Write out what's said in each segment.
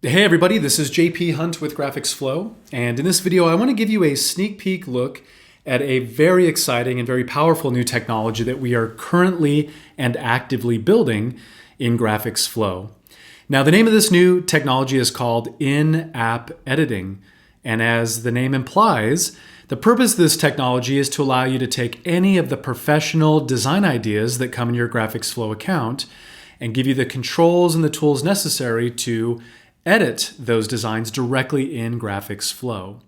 Hey everybody, this is JP Hunt with GraphicsFlow, and in this video I want to give you a sneak peek look at a very exciting and very powerful new technology that we are currently and actively building in GraphicsFlow. Now the name of this new technology is called in-app editing, and as the name implies, the purpose of this technology is to allow you to take any of the professional design ideas that come in your GraphicsFlow account and give you the controls and the tools necessary to edit those designs directly in GraphicsFlow.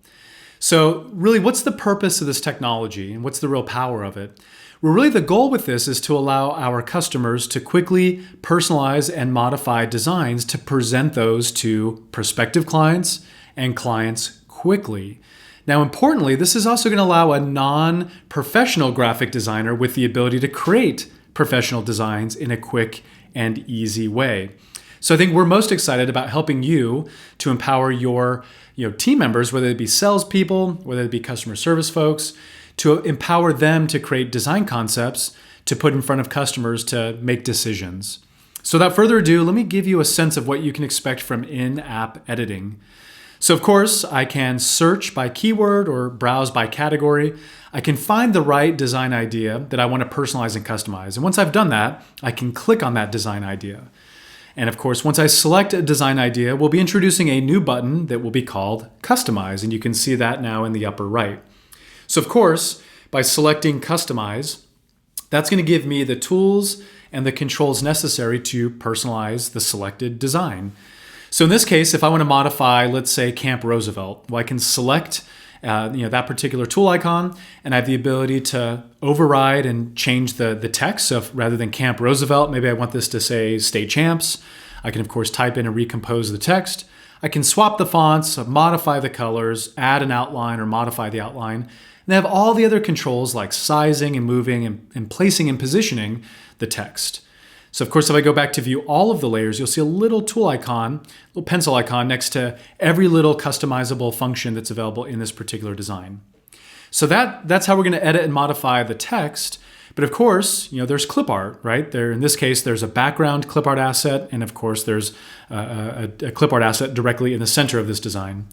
So really, what's the purpose of this technology and what's the real power of it? Well, really the goal with this is to allow our customers to quickly personalize and modify designs to present those to prospective clients and clients quickly. Now, importantly, this is also going to allow a non-professional graphic designer with the ability to create professional designs in a quick and easy way. So I think we're most excited about helping you to empower your team members, whether it be salespeople, whether it be customer service folks, to empower them to create design concepts to put in front of customers to make decisions. So without further ado, let me give you a sense of what you can expect from in-app editing. So of course, I can search by keyword or browse by category. I can find the right design idea that I want to personalize and customize. And once I've done that, I can click on that design idea. And of course, once I select a design idea, we'll be introducing a new button that will be called Customize, and you can see that now in the upper right. So of course, by selecting Customize, that's going to give me the tools and the controls necessary to personalize the selected design. So in this case, if I want to modify, let's say, Camp Roosevelt, well, I can select that particular tool icon, and I have the ability to override and change the text. So rather than Camp Roosevelt, maybe I want this to say State Champs. I can, of course, type in and recompose the text. I can swap the fonts, modify the colors, add an outline or modify the outline. And I have all the other controls like sizing and moving and placing and positioning the text. So of course, if I go back to view all of the layers, you'll see a little tool icon, little pencil icon next to every little customizable function that's available in this particular design. So that's how we're going to edit and modify the text. But of course, there's clip art, right? In this case, there's a background clip art asset. And of course, there's a clip art asset directly in the center of this design.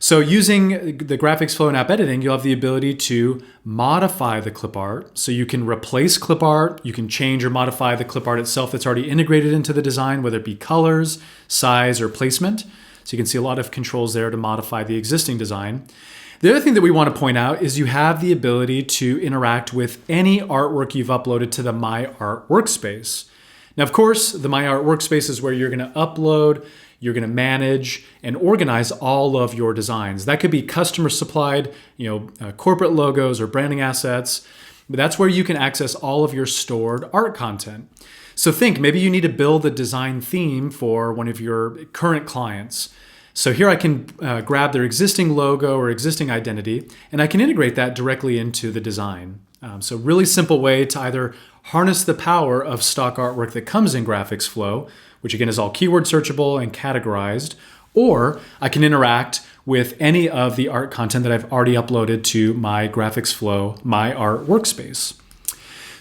So using the GraphicsFlow and app editing, you'll have the ability to modify the clip art. So you can replace clip art, you can change or modify the clip art itself that's already integrated into the design, whether it be colors, size, or placement. So you can see a lot of controls there to modify the existing design. The other thing that we want to point out is you have the ability to interact with any artwork you've uploaded to the My Art workspace. Now, of course, the My Art workspace is where you're going to upload, you're going to manage and organize all of your designs. That could be customer supplied, corporate logos or branding assets, but that's where you can access all of your stored art content. So think, maybe you need to build a design theme for one of your current clients. So here I can grab their existing logo or existing identity, and I can integrate that directly into the design. So really simple way to either harness the power of stock artwork that comes in GraphicsFlow, which again is all keyword searchable and categorized, or I can interact with any of the art content that I've already uploaded to my GraphicsFlow My Art workspace.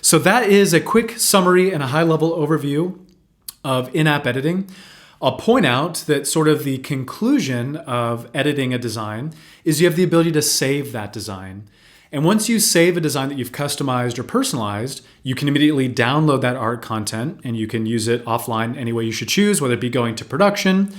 So that is a quick summary and a high-level overview of in-app editing. I'll point out that sort of the conclusion of editing a design is you have the ability to save that design. And once you save a design that you've customized or personalized, you can immediately download that art content and you can use it offline any way you should choose, whether it be going to production.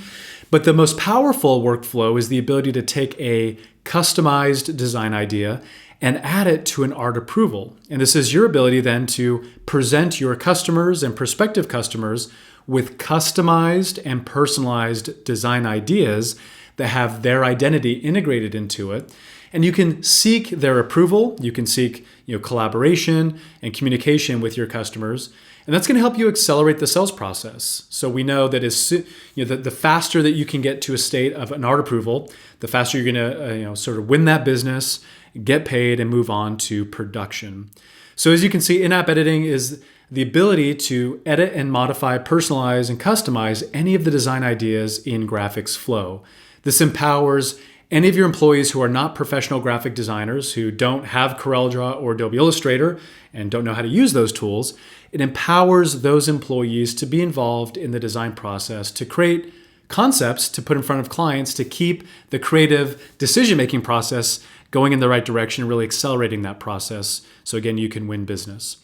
But the most powerful workflow is the ability to take a customized design idea and add it to an art approval. And this is your ability then to present your customers and prospective customers with customized and personalized design ideas that have their identity integrated into it. And you can seek their approval. You can seek collaboration and communication with your customers. And that's going to help you accelerate the sales process. So we know that the faster that you can get to a state of an art approval, the faster you're going to sort of win that business, get paid, and move on to production. So as you can see, in-app editing is the ability to edit and modify, personalize, and customize any of the design ideas in GraphicsFlow. This empowers any of your employees who are not professional graphic designers, who don't have CorelDRAW or Adobe Illustrator and don't know how to use those tools. It empowers those employees to be involved in the design process to create concepts to put in front of clients to keep the creative decision-making process going in the right direction and really accelerating that process. So again, you can win business.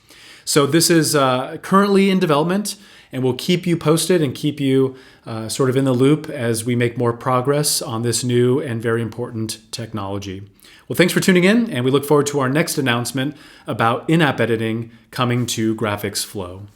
So this is currently in development, and we'll keep you posted and keep you sort of in the loop as we make more progress on this new and very important technology. Well, thanks for tuning in, and we look forward to our next announcement about in-app editing coming to GraphicsFlow.